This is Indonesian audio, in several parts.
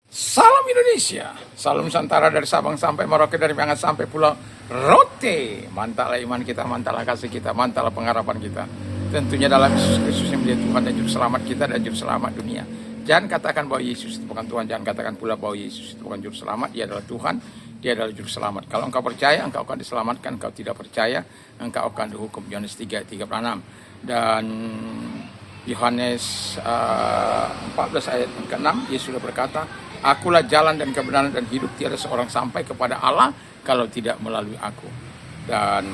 Salam Indonesia, salam Nusantara dari Sabang sampai Merauke, dari Miangas sampai Pulau Rote. Mantaplah iman kita, mantaplah kasih kita, mantaplah pengharapan kita. Tentunya dalam Yesus Kristus yang menjadi Tuhan dan Juru Selamat kita dan Juru Selamat dunia. Jangan katakan bahwa Yesus itu bukan Tuhan, jangan katakan pula bahwa Yesus itu bukan Juru Selamat. Dia adalah Tuhan, Dia adalah Juru Selamat. Kalau engkau percaya, engkau akan diselamatkan. Engkau tidak percaya, engkau akan dihukum. Yohanes 3:36. Dan Yohanes 14 ayat yang ke-6, Yesus sudah berkata, Akulah jalan dan kebenaran dan hidup, tiada seorang sampai kepada Allah kalau tidak melalui aku. Dan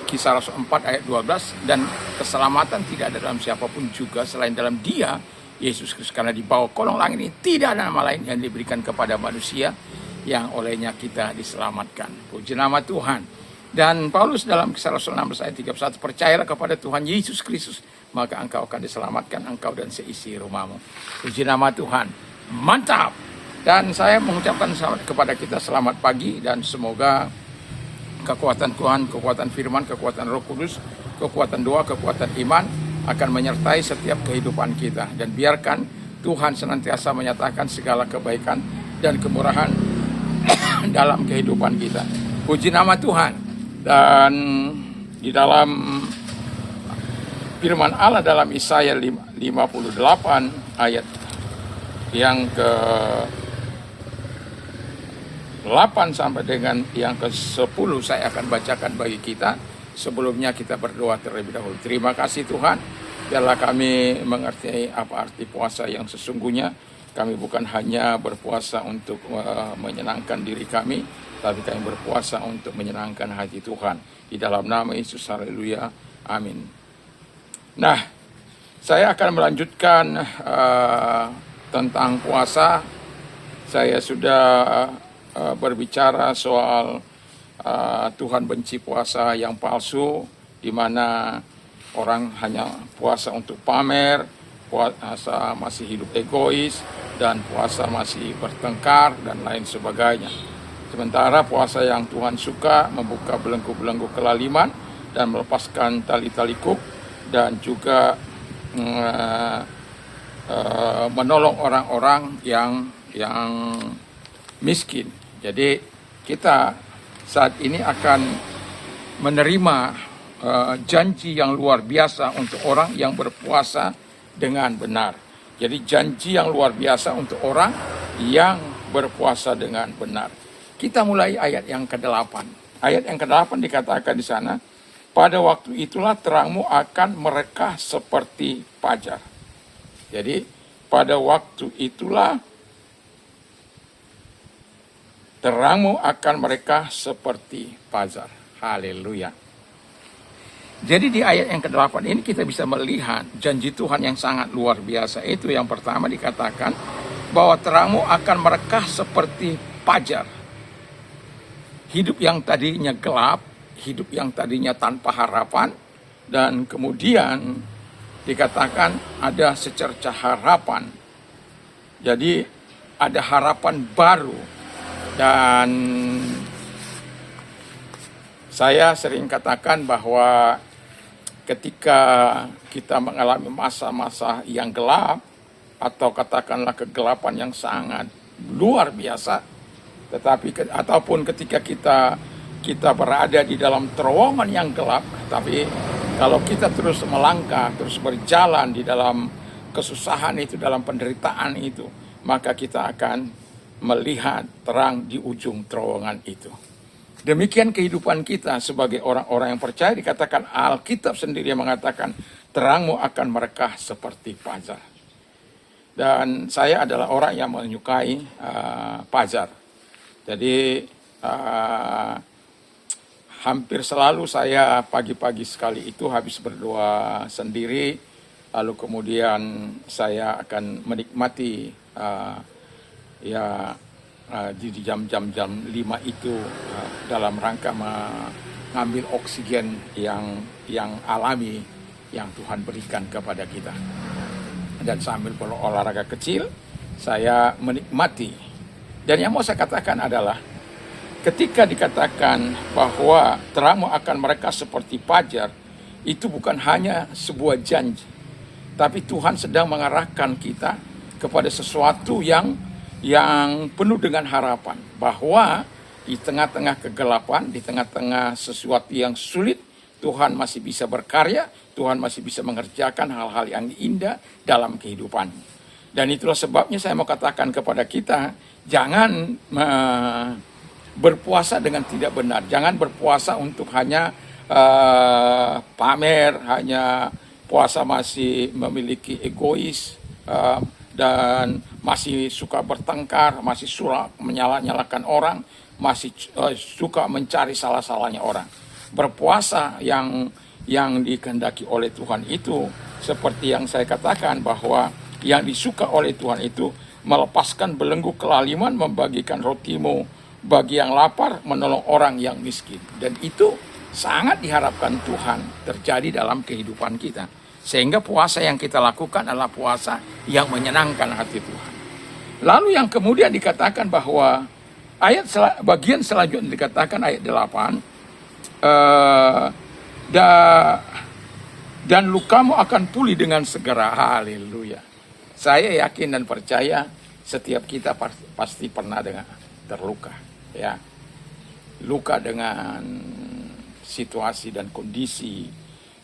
Kisah Rasul 4 ayat 12, dan keselamatan tidak ada dalam siapapun juga selain dalam Dia, Yesus Kristus, karena di bawah kolong langit ini tidak ada nama lain yang diberikan kepada manusia yang olehnya kita diselamatkan. Puji nama Tuhan. Dan Paulus dalam Kisah Rasul 16 ayat 31, percayalah kepada Tuhan Yesus Kristus, maka engkau akan diselamatkan, engkau dan seisi rumahmu. Puji nama Tuhan. Mantap. Dan saya mengucapkan selamat kepada kita, selamat pagi, dan semoga kekuatan Tuhan, kekuatan firman, kekuatan Roh Kudus, kekuatan doa, kekuatan iman akan menyertai setiap kehidupan kita. Dan biarkan Tuhan senantiasa menyatakan segala kebaikan dan kemurahan dalam kehidupan kita. Puji nama Tuhan. Dan di dalam firman Allah dalam Yesaya 58 ayat yang ke 8 sampai dengan yang ke-10 saya akan bacakan bagi kita. Sebelumnya kita berdoa terlebih dahulu. Terima kasih Tuhan, biarlah kami mengerti apa arti puasa yang sesungguhnya. Kami bukan hanya berpuasa untuk menyenangkan diri kami, tapi kami berpuasa untuk menyenangkan hati Tuhan. Di dalam nama Yesus, haleluya, amin. Nah, saya akan melanjutkan tentang puasa. Saya sudah berbicara soal Tuhan benci puasa yang palsu, di mana orang hanya puasa untuk pamer, puasa masih hidup egois, dan puasa masih bertengkar, dan lain sebagainya. Sementara puasa yang Tuhan suka membuka belenggu-belenggu kelaliman dan melepaskan tali-tali kuk, dan juga menolong orang-orang yang miskin. Jadi kita saat ini akan menerima janji yang luar biasa untuk orang yang berpuasa dengan benar. Jadi janji yang luar biasa untuk orang yang berpuasa dengan benar. Kita mulai ayat yang ke-8. Ayat yang ke-8 dikatakan di sana, pada waktu itulah terangmu akan merekah seperti fajar. Jadi pada waktu itulah terangmu akan merekah seperti fajar. Haleluya. Jadi di ayat yang ke-8 ini kita bisa melihat janji Tuhan yang sangat luar biasa. Itu yang pertama dikatakan bahwa terangmu akan merekah seperti fajar. Hidup yang tadinya gelap, hidup yang tadinya tanpa harapan, dan kemudian dikatakan ada secercah harapan. Jadi ada harapan baru. Dan saya sering katakan bahwa ketika kita mengalami masa-masa yang gelap, atau katakanlah kegelapan yang sangat luar biasa, ataupun ketika kita berada di dalam terowongan yang gelap, tapi kalau kita terus melangkah, terus berjalan di dalam kesusahan itu, dalam penderitaan itu, maka kita akan melihat terang di ujung terowongan itu. Demikian kehidupan kita sebagai orang-orang yang percaya. Dikatakan Alkitab sendiri yang mengatakan terangmu akan merekah seperti fajar. Dan saya adalah orang yang menyukai fajar. Jadi hampir selalu saya pagi-pagi sekali itu habis berdoa sendiri, lalu kemudian saya akan menikmati di jam-jam 5 itu dalam rangka mengambil oksigen yang alami yang Tuhan berikan kepada kita. Dan sambil berolahraga kecil, saya menikmati. Dan yang mau saya katakan adalah, ketika dikatakan bahwa terangmu akan merekah seperti fajar, itu bukan hanya sebuah janji, tapi Tuhan sedang mengarahkan kita kepada sesuatu yang penuh dengan harapan, bahwa di tengah-tengah kegelapan, di tengah-tengah sesuatu yang sulit, Tuhan masih bisa berkarya, Tuhan masih bisa mengerjakan hal-hal yang indah dalam kehidupan. Dan itulah sebabnya saya mau katakan kepada kita, jangan berpuasa dengan tidak benar. Jangan berpuasa untuk hanya pamer, hanya puasa masih memiliki egois, dan masih suka bertengkar, masih suka menyalahkan orang, masih suka mencari salah-salahnya orang. Berpuasa yang dikehendaki oleh Tuhan itu, seperti yang saya katakan, bahwa yang disuka oleh Tuhan itu melepaskan belenggu kelaliman, membagikan rotimu bagi yang lapar, menolong orang yang miskin. Dan itu sangat diharapkan Tuhan terjadi dalam kehidupan kita. Sehingga puasa yang kita lakukan adalah puasa yang menyenangkan hati Tuhan. Lalu yang kemudian dikatakan bahwa bagian selanjutnya dikatakan ayat 8, dan lukamu akan pulih dengan segera. Haleluya. Saya yakin dan percaya setiap kita pasti pernah terluka, ya. Luka dengan situasi dan kondisi,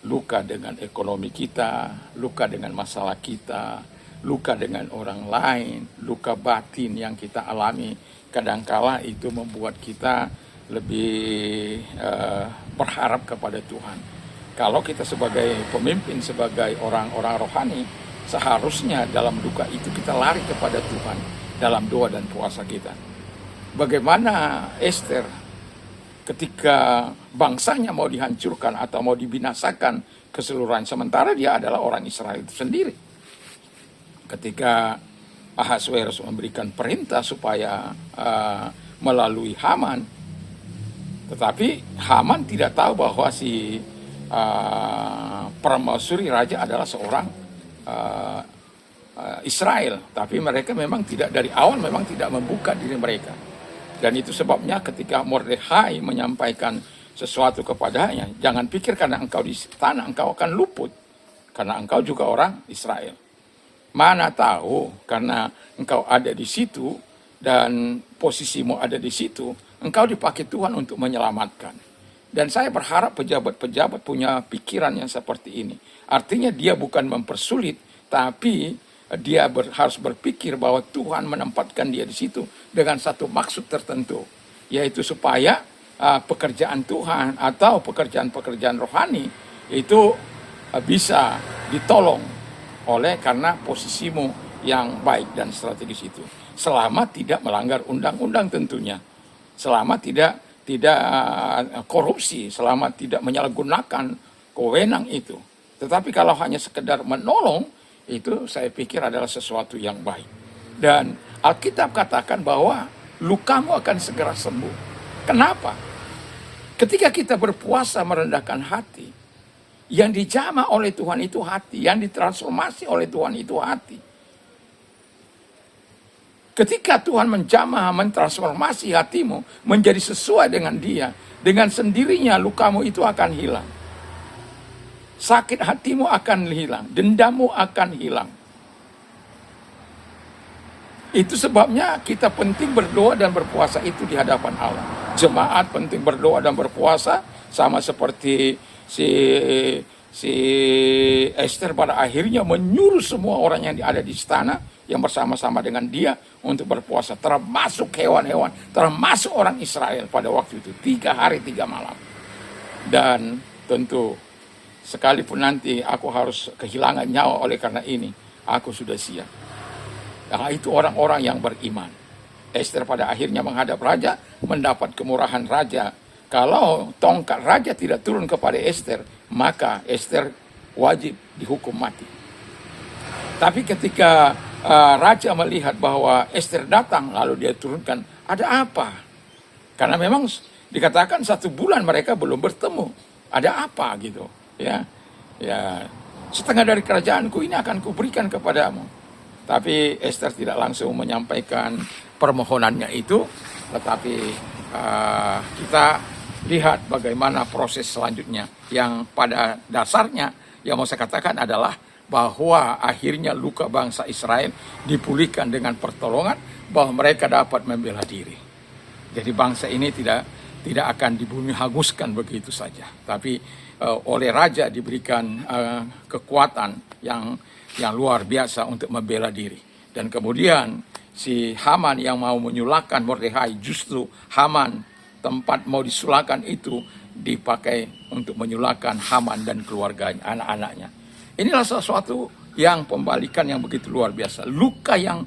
luka dengan ekonomi kita, luka dengan masalah kita, luka dengan orang lain, luka batin yang kita alami. Kadangkala itu membuat kita lebih berharap kepada Tuhan. Kalau kita sebagai pemimpin, sebagai orang-orang rohani, seharusnya dalam duka itu kita lari kepada Tuhan dalam doa dan puasa kita. Bagaimana Ester ketika bangsanya mau dihancurkan atau mau dibinasakan keseluruhan, sementara dia adalah orang Israel itu sendiri. Ketika Ahasweros memberikan perintah supaya melalui Haman, tetapi Haman tidak tahu bahwa si permaisuri raja adalah seorang Israel. Tapi mereka memang dari awal memang tidak membuka diri mereka. Dan itu sebabnya ketika Mordekhai menyampaikan sesuatu kepadanya, jangan pikir karena engkau di istana engkau akan luput, karena engkau juga orang Israel. Mana tahu karena engkau ada di situ dan posisimu ada di situ, engkau dipakai Tuhan untuk menyelamatkan. Dan saya berharap pejabat-pejabat punya pikiran yang seperti ini. Artinya dia bukan mempersulit, tapi dia harus berpikir bahwa Tuhan menempatkan dia di situ dengan satu maksud tertentu, yaitu supaya pekerjaan Tuhan atau pekerjaan-pekerjaan rohani itu bisa ditolong karena posisimu yang baik dan strategis itu. Selama tidak melanggar undang-undang tentunya, selama tidak korupsi, selama tidak menyalahgunakan kewenang itu. Tetapi kalau hanya sekedar menolong, itu saya pikir adalah sesuatu yang baik. Dan Alkitab katakan bahwa lukamu akan segera sembuh. Kenapa? Ketika kita berpuasa merendahkan hati, yang dijamah oleh Tuhan itu hati, yang ditransformasi oleh Tuhan itu hati. Ketika Tuhan mentransformasi hatimu menjadi sesuai dengan Dia, dengan sendirinya lukamu itu akan hilang. Sakit hatimu akan hilang, dendammu akan hilang. Itu sebabnya kita penting berdoa dan berpuasa itu di hadapan Allah. Jemaat penting berdoa dan berpuasa, sama seperti si Ester pada akhirnya menyuruh semua orang yang ada di istana yang bersama-sama dengan dia untuk berpuasa, termasuk hewan-hewan, termasuk orang Israel pada waktu itu 3 hari 3 malam. Dan tentu sekalipun nanti aku harus kehilangan nyawa oleh karena ini, aku sudah siap. Nah, itu orang-orang yang beriman. Ester pada akhirnya menghadap raja, mendapat kemurahan raja. Kalau tongkat raja tidak turun kepada Ester, maka Ester wajib dihukum mati. Tapi ketika raja melihat bahwa Ester datang, lalu dia turunkan, ada apa? Karena memang dikatakan 1 bulan mereka belum bertemu. Ada apa gitu? Ya, setengah dari kerajaanku ini akan kuberikan kepadamu. Tapi Ester tidak langsung menyampaikan permohonannya itu, tetapi kita lihat bagaimana proses selanjutnya yang pada dasarnya yang mau saya katakan adalah bahwa akhirnya luka bangsa Israel dipulihkan dengan pertolongan, bahwa mereka dapat membela diri. Jadi bangsa ini tidak akan dibunuh hanguskan begitu saja, tapi oleh raja diberikan kekuatan yang luar biasa untuk membela diri. Dan kemudian si Haman yang mau menyulahkan Mordekhai, justru Haman tempat mau disulahkan itu dipakai untuk menyulahkan Haman dan keluarganya, anak-anaknya. Inilah sesuatu yang pembalikan yang begitu luar biasa. Luka yang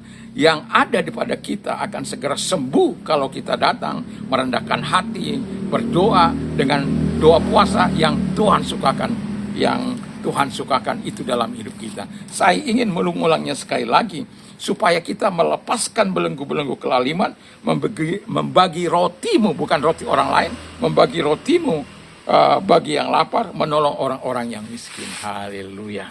ada pada kita akan segera sembuh kalau kita datang merendahkan hati, berdoa dengan doa puasa yang Tuhan sukakan itu dalam hidup kita. Saya ingin mengulang-ulangnya sekali lagi supaya kita melepaskan belenggu-belenggu kelaliman, membagi rotimu, bukan roti orang lain, membagi rotimu bagi yang lapar, menolong orang-orang yang miskin. Haleluya.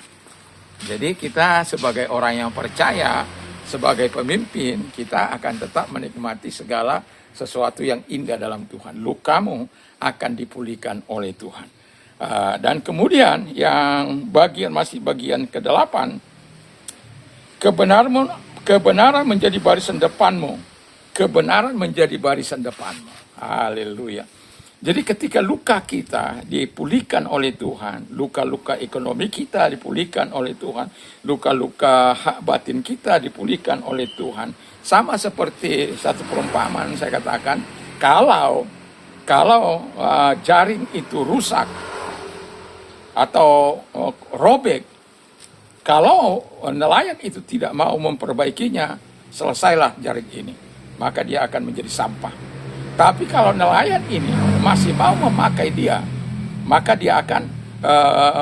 Jadi kita sebagai orang yang percaya, sebagai pemimpin, kita akan tetap menikmati segala sesuatu yang indah dalam Tuhan. Lukamu akan dipulihkan oleh Tuhan. Dan kemudian yang bagian ke-8, kebenaran menjadi barisan depanmu. Kebenaran menjadi barisan depanmu. Haleluya. Jadi ketika luka kita dipulihkan oleh Tuhan, luka-luka ekonomi kita dipulihkan oleh Tuhan, luka-luka hak batin kita dipulihkan oleh Tuhan. Sama seperti satu perumpamaan saya katakan, kalau jaring itu rusak atau robek, kalau nelayan itu tidak mau memperbaikinya, selesailah jaring ini, maka dia akan menjadi sampah. Tapi kalau nelayan ini masih mau memakai dia, maka dia akan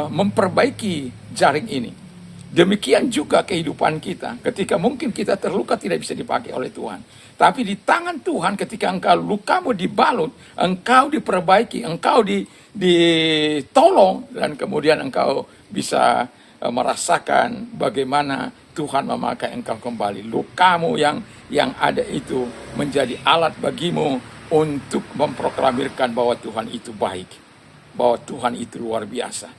memperbaiki jaring ini. Demikian juga kehidupan kita. Ketika mungkin kita terluka tidak bisa dipakai oleh Tuhan. Tapi di tangan Tuhan ketika engkau lukamu dibalut, engkau diperbaiki, engkau ditolong, dan kemudian engkau bisa merasakan bagaimana Tuhan memakai engkau kembali. Lukamu yang ada itu menjadi alat bagimu untuk memproklamirkan bahwa Tuhan itu baik, bahwa Tuhan itu luar biasa,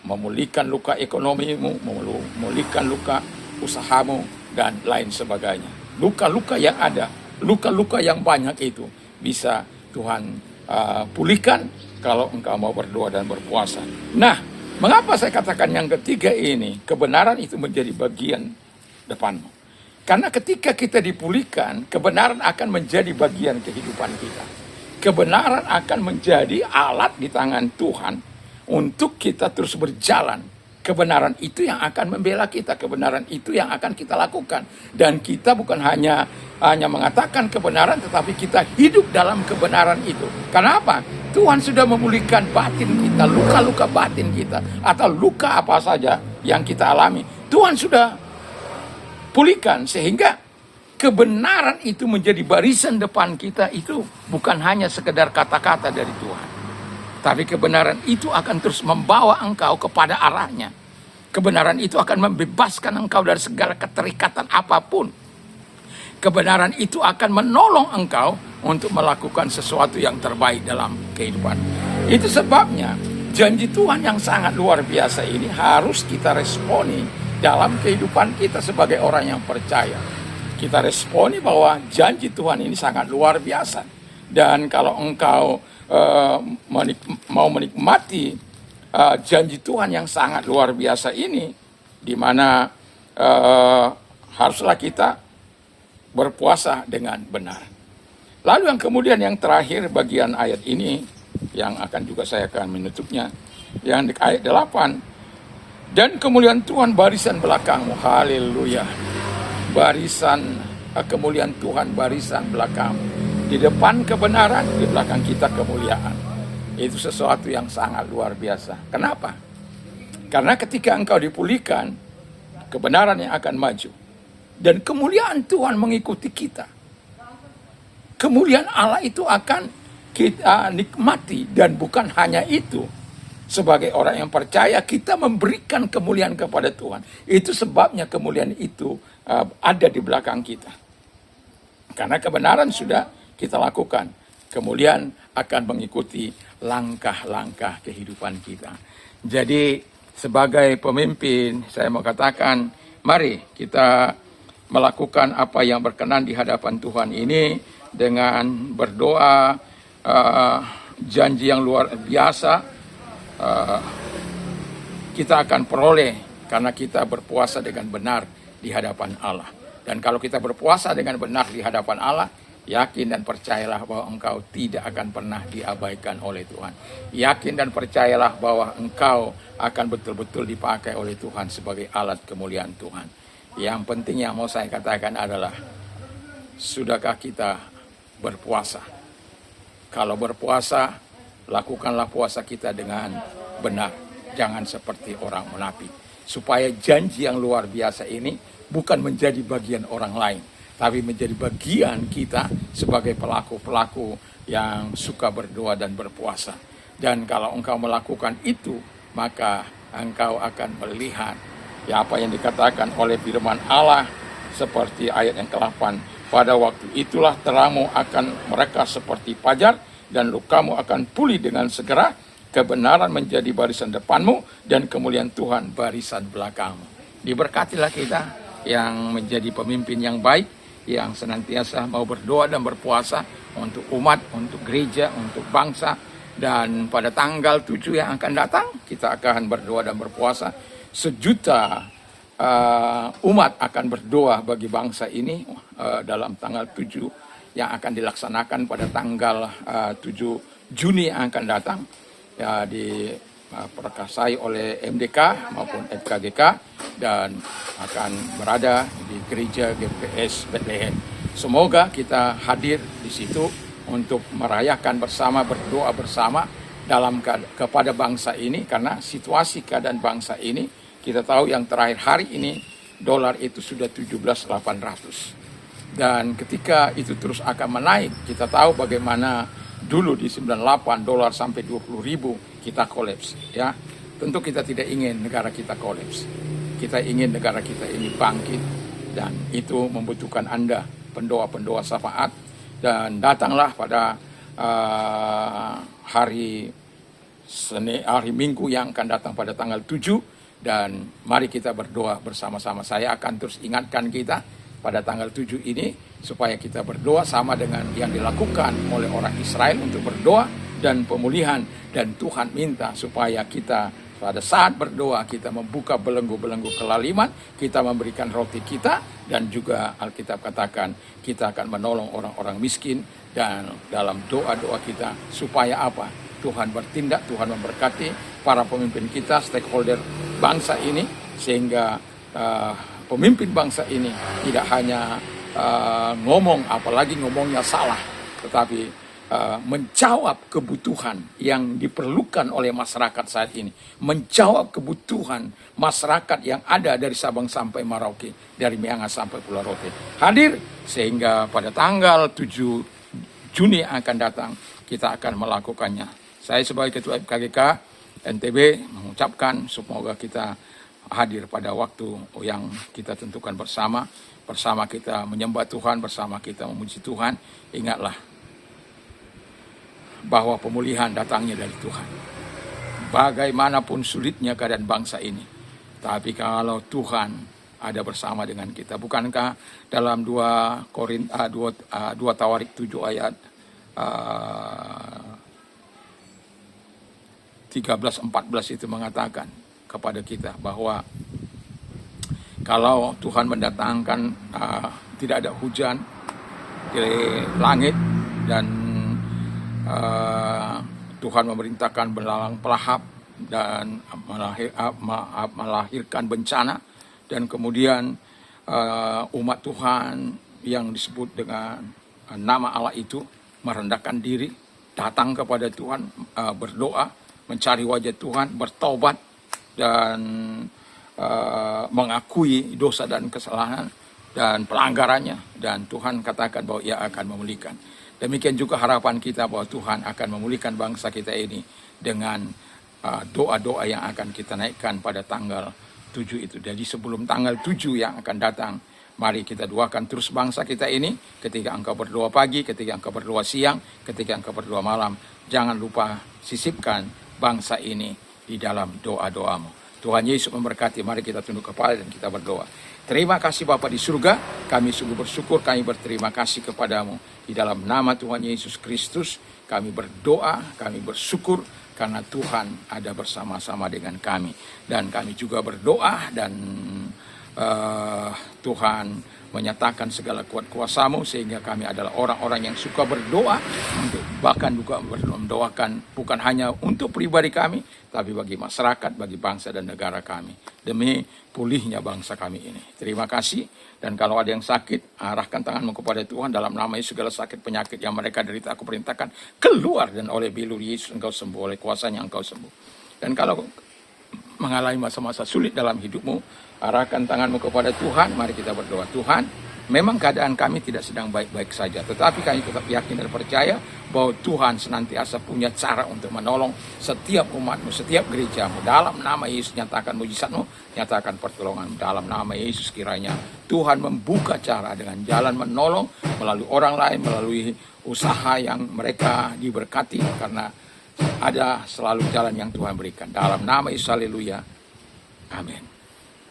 memulihkan luka ekonomimu, memulihkan luka usahamu, dan lain sebagainya. Luka-luka yang ada, luka-luka yang banyak itu bisa Tuhan pulihkan kalau engkau mau berdoa dan berpuasa. Nah, mengapa saya katakan yang ketiga ini, kebenaran itu menjadi bagian depanmu? Karena ketika kita dipulihkan, kebenaran akan menjadi bagian kehidupan kita. Kebenaran akan menjadi alat di tangan Tuhan untuk kita terus berjalan. Kebenaran itu yang akan membela kita, kebenaran itu yang akan kita lakukan. Dan kita bukan hanya mengatakan kebenaran, tetapi kita hidup dalam kebenaran itu. Kenapa? Tuhan sudah memulihkan batin kita, luka-luka batin kita, atau luka apa saja yang kita alami. Tuhan sudah pulihkan, sehingga kebenaran itu menjadi barisan depan kita. Itu bukan hanya sekedar kata-kata dari Tuhan, tapi kebenaran itu akan terus membawa engkau kepada arahnya. Kebenaran itu akan membebaskan engkau dari segala keterikatan apapun. Kebenaran itu akan menolong engkau untuk melakukan sesuatu yang terbaik dalam kehidupan. Itu sebabnya janji Tuhan yang sangat luar biasa ini harus kita responi dalam kehidupan kita sebagai orang yang percaya. Kita responi bahwa janji Tuhan ini sangat luar biasa. Dan kalau engkau mau menikmati janji Tuhan yang sangat luar biasa ini, di mana haruslah kita berpuasa dengan benar. Lalu yang kemudian yang terakhir bagian ayat ini, yang akan juga saya akan menutupnya, yang di ayat 8. Dan kemuliaan Tuhan barisan belakangmu. Haleluya. Barisan kemuliaan Tuhan barisan belakangmu. Di depan kebenaran, di belakang kita kemuliaan. Itu sesuatu yang sangat luar biasa. Kenapa? Karena ketika engkau dipulihkan, kebenaran yang akan maju. Dan kemuliaan Tuhan mengikuti kita. Kemuliaan Allah itu akan kita nikmati. Dan bukan hanya itu. Sebagai orang yang percaya, kita memberikan kemuliaan kepada Tuhan. Itu sebabnya kemuliaan itu ada di belakang kita. Karena kebenaran sudah kita lakukan. Kemuliaan akan mengikuti langkah-langkah kehidupan kita. Jadi sebagai pemimpin, saya mau katakan, mari kita melakukan apa yang berkenan di hadapan Tuhan ini dengan berdoa, janji yang luar biasa kita akan peroleh karena kita berpuasa dengan benar di hadapan Allah. Dan kalau kita berpuasa dengan benar di hadapan Allah, yakin dan percayalah bahwa engkau tidak akan pernah diabaikan oleh Tuhan. Yakin dan percayalah bahwa engkau akan betul-betul dipakai oleh Tuhan sebagai alat kemuliaan Tuhan. Yang penting yang mau saya katakan adalah, sudahkah kita berpuasa? Kalau berpuasa, lakukanlah puasa kita dengan benar. Jangan seperti orang munafik. Supaya janji yang luar biasa ini bukan menjadi bagian orang lain, tapi menjadi bagian kita sebagai pelaku-pelaku yang suka berdoa dan berpuasa. Dan kalau engkau melakukan itu, maka engkau akan melihat ya apa yang dikatakan oleh firman Allah seperti ayat yang ke-8. Pada waktu itulah terangmu akan mereka seperti fajar, dan lukamu akan pulih dengan segera. Kebenaran menjadi barisan depanmu, dan kemuliaan Tuhan barisan belakangmu. Diberkatilah kita yang menjadi pemimpin yang baik, yang senantiasa mau berdoa dan berpuasa untuk umat, untuk gereja, untuk bangsa. Dan pada tanggal 7 yang akan datang, kita akan berdoa dan berpuasa. 1 juta umat akan berdoa bagi bangsa ini dalam tanggal 7 yang akan dilaksanakan pada tanggal 7 Juni yang akan datang. Ya, diperkasai oleh MDK maupun FKGK dan akan berada di gereja GPS Bethlehem. Semoga kita hadir di situ untuk merayakan bersama, berdoa bersama dalam kepada bangsa ini, karena situasi keadaan bangsa ini kita tahu yang terakhir hari ini dolar itu sudah 17.800. Dan ketika itu terus akan menaik, kita tahu bagaimana dulu di 98 dolar sampai 20.000 kita kolaps, ya. Tentu kita tidak ingin negara kita kolaps. Kita ingin negara kita ini bangkit, dan itu membutuhkan Anda pendoa-pendoa syafaat. Dan datanglah pada hari Minggu yang akan datang pada tanggal 7, dan mari kita berdoa bersama-sama. Saya akan terus ingatkan kita pada tanggal 7 ini, supaya kita berdoa sama dengan yang dilakukan oleh orang Israel untuk berdoa dan pemulihan. Dan Tuhan minta supaya kita pada saat berdoa, kita membuka belenggu-belenggu kelaliman, kita memberikan roti kita, dan juga Alkitab katakan kita akan menolong orang-orang miskin. Dan dalam doa-doa kita supaya apa? Tuhan bertindak, Tuhan memberkati para pemimpin kita, stakeholder bangsa ini, sehingga pemimpin bangsa ini tidak hanya ngomong, apalagi ngomongnya salah, tetapi menjawab kebutuhan yang diperlukan oleh masyarakat saat ini, menjawab kebutuhan masyarakat yang ada dari Sabang sampai Merauke, dari Miangas sampai Pulau Rote. Hadir sehingga pada tanggal 7 Juni yang akan datang kita akan melakukannya. Saya sebagai Ketua FKGK NTB mengucapkan semoga kita hadir pada waktu yang kita tentukan bersama kita menyembah Tuhan, bersama kita memuji Tuhan. Ingatlah bahwa pemulihan datangnya dari Tuhan. Bagaimanapun sulitnya keadaan bangsa ini, tapi kalau Tuhan ada bersama dengan kita. Bukankah dalam 2 Tawarik 7 ayat 13-14 itu mengatakan kepada kita bahwa kalau Tuhan mendatangkan tidak ada hujan di langit, dan Tuhan memerintahkan belalang pelahap dan melahirkan bencana, dan kemudian umat Tuhan yang disebut dengan nama Allah itu merendahkan diri, datang kepada Tuhan, berdoa, mencari wajah Tuhan, bertobat, dan mengakui dosa dan kesalahan dan pelanggarannya, dan Tuhan katakan bahwa Ia akan memulihkan. Demikian juga harapan kita bahwa Tuhan akan memulihkan bangsa kita ini dengan doa-doa yang akan kita naikkan pada tanggal 7 itu. Jadi sebelum tanggal 7 yang akan datang, mari kita doakan terus bangsa kita ini. Ketika engkau berdoa pagi, ketika engkau berdoa siang, ketika engkau berdoa malam, jangan lupa sisipkan bangsa ini di dalam doa-doamu. Tuhan Yesus memberkati. Mari kita tunduk kepala dan kita berdoa. Terima kasih Bapa di surga, kami sungguh bersyukur, kami berterima kasih kepadamu. Di dalam nama Tuhan Yesus Kristus, kami berdoa, kami bersyukur, karena Tuhan ada bersama-sama dengan kami. Dan kami juga berdoa dan Tuhan menyatakan segala kuat kuasa-Mu, sehingga kami adalah orang-orang yang suka berdoa, bahkan juga mendoakan bukan hanya untuk pribadi kami, tapi bagi masyarakat, bagi bangsa dan negara kami, demi pulihnya bangsa kami ini. Terima kasih. Dan kalau ada yang sakit, arahkan tanganmu kepada Tuhan, dalam nama Yesus segala sakit penyakit yang mereka derita aku perintahkan keluar, dan oleh bilur Yesus engkau sembuh, oleh kuasanya engkau sembuh. Dan kalau mengalami masa-masa sulit dalam hidupmu, arahkan tanganmu kepada Tuhan. Mari kita berdoa. Tuhan, memang keadaan kami tidak sedang baik-baik saja, tetapi kami tetap yakin dan percaya bahwa Tuhan senantiasa punya cara untuk menolong setiap umatmu, setiap gerejamu. Dalam nama Yesus nyatakan mujizatmu, nyatakan pertolongan. Dalam nama Yesus kiranya Tuhan membuka cara dengan jalan menolong melalui orang lain, melalui usaha yang mereka diberkati, karena ada selalu jalan yang Tuhan berikan. Dalam nama Yesus, haleluya. Amin.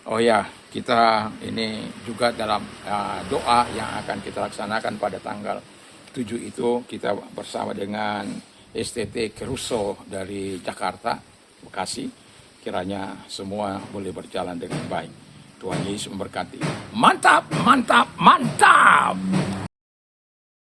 Oh ya, kita ini juga dalam doa yang akan kita laksanakan pada tanggal 7 itu, kita bersama dengan STT Keruso dari Jakarta, Bekasi. Kiranya semua boleh berjalan dengan baik. Tuhan Yesus memberkati. Mantap, mantap, mantap.